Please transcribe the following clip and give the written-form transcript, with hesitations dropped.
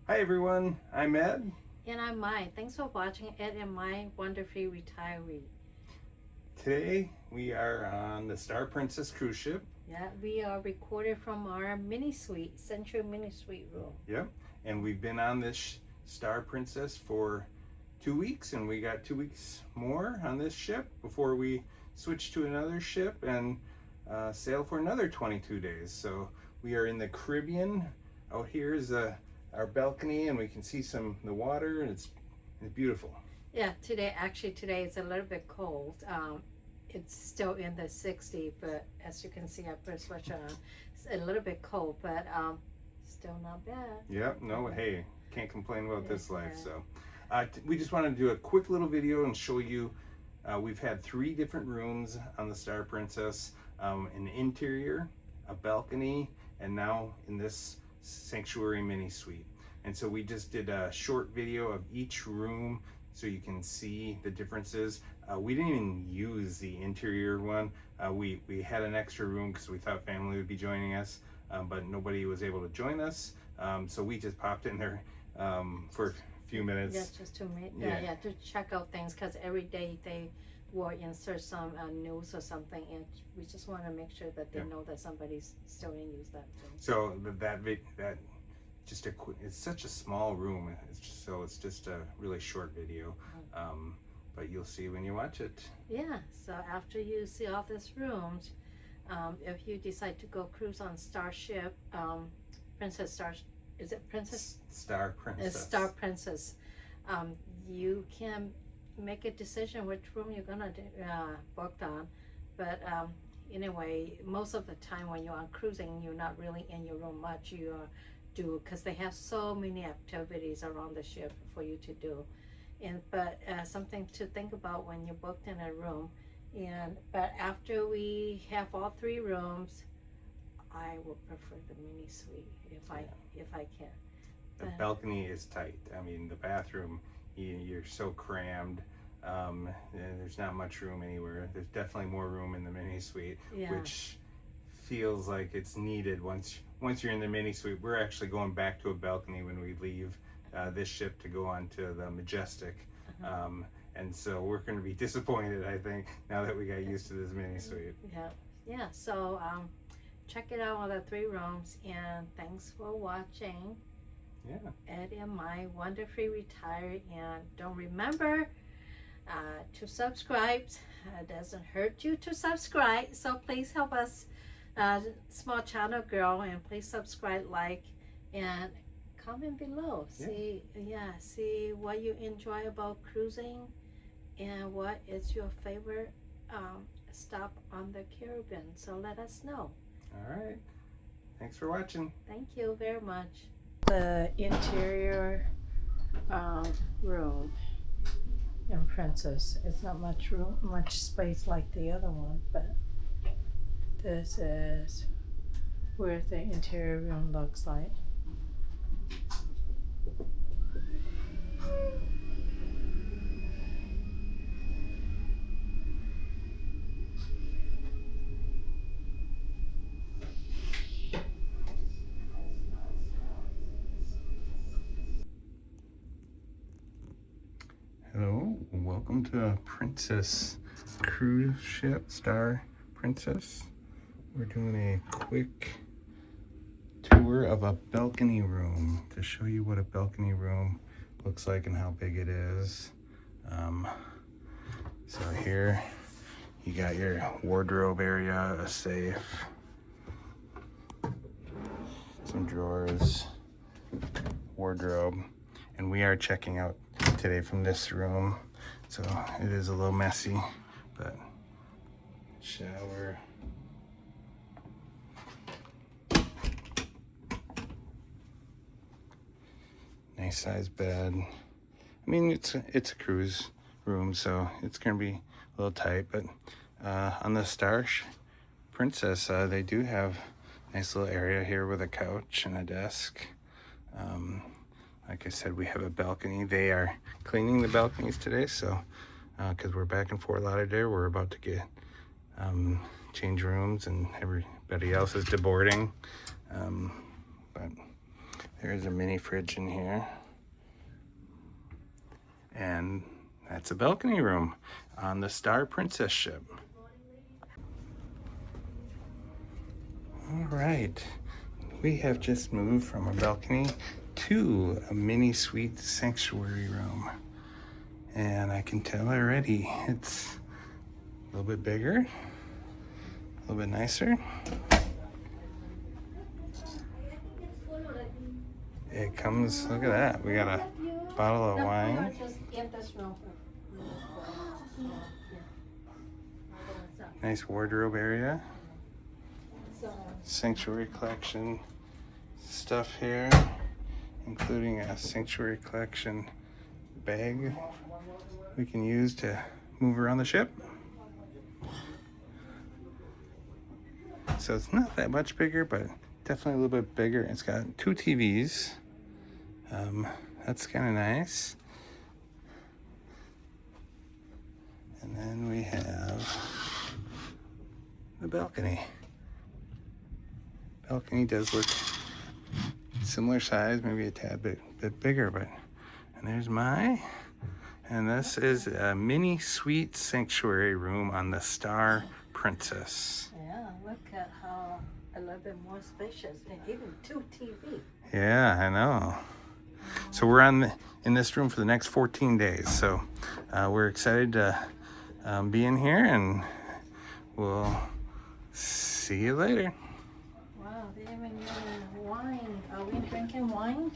Hi everyone, I'm Ed. And I'm Mai. Thanks for watching Ed and Mai WanderFree Retiree. Today we are on the Star Princess cruise ship. Yeah, we are recorded from our mini suite, Central mini suite room. Yep, and we've been on this Star Princess for 2 weeks, and we got 2 weeks more on this ship before we switch to another ship and sail for another 22 days. So we are in the Caribbean. Out here is our balcony, and we can see the water, and it's beautiful. Yeah, today it's a little bit cold. It's still in the 60s, but as you can see, I put a sweatshirt on. It's a little bit cold, but still not bad. Yep, no, hey, can't complain about this life. So we just wanted to do a quick little video and show you we've had 3 different rooms on the Star Princess, an interior, a balcony, and now in this sanctuary mini suite. And so we just did a short video of each room so you can see the differences. We didn't even use the interior one. We had an extra room because we thought family would be joining us, but nobody was able to join us. So we just popped in there for a few minutes. Yeah, just to make to check out things, because every day they will insert some news or something, and we just want to make sure that they know that somebody's still in use that too. So that just it's such a small room, it's just a really short video, but you'll see when you watch it. Yeah, so after you see all these rooms, if you decide to go cruise on Starship, Princess Star, is it Princess? Star Princess. Star Princess. You can make a decision which room you're gonna book on, but anyway, most of the time when you're on cruising, you're not really in your room much. You do, because they have so many activities around the ship for you to do, but something to think about when you're booked in a room. But after we have all 3 rooms, I would prefer the mini suite if I can. The balcony is tight. I mean, the bathroom, you're so crammed. There's not much room anywhere. There's definitely more room in the mini suite, which feels like it's needed once you're in the mini suite. We're actually going back to a balcony when we leave this ship to go on to the Majestic. And so we're going to be disappointed, I think, now that we got used to this mini suite. Yeah. So check it out on the 3 rooms, and thanks for watching. Yeah. Ed and Mai WanderFree Retire, and don't remember to subscribe. It doesn't hurt you to subscribe, so please help us, small channel girl, and please subscribe, like, and comment below. See what you enjoy about cruising, and what is your favorite stop on the Caribbean. So let us know. All right, thanks for watching. Thank you very much. The interior room in Princess. It's not much space like the other one, but this is where the interior room looks like. Hello, welcome to Princess cruise ship, Star Princess. We're doing a quick tour of a balcony room to show you what a balcony room looks like and how big it is. So here you got your wardrobe area, a safe, some drawers, wardrobe, and we are checking out today from this room, so it is a little messy, but shower, nice size bed. I mean, it's a cruise room, so it's gonna be a little tight, but on the Star Princess, they do have a nice little area here with a couch and a desk. Like I said, we have a balcony. They are cleaning the balconies today, so because we're back in Fort Lauderdale, we're about to get change rooms, and everybody else is deboarding. But There's a mini fridge in here. And that's a balcony room on the Star Princess ship. All right, we have just moved from a balcony to a mini suite sanctuary room. And I can tell already it's a little bit bigger, a little bit nicer. It comes, look at that, we got a bottle of wine. Nice wardrobe area. Sanctuary collection stuff here, including a sanctuary collection bag we can use to move around the ship. So it's not that much bigger, but definitely a little bit bigger. It's got 2 TVs. That's kind of nice. And then we have the balcony. Balcony does look similar size, maybe a tad bit bigger, but, and there's and this is a mini suite sanctuary room on the Star Princess. Yeah, look at how a little bit more spacious and even 2 TV. Yeah, I know. So we're in this room for the next 14 days. So we're excited to be in here, and we'll see you later. Wow, they even use wine. Are we drinking wine?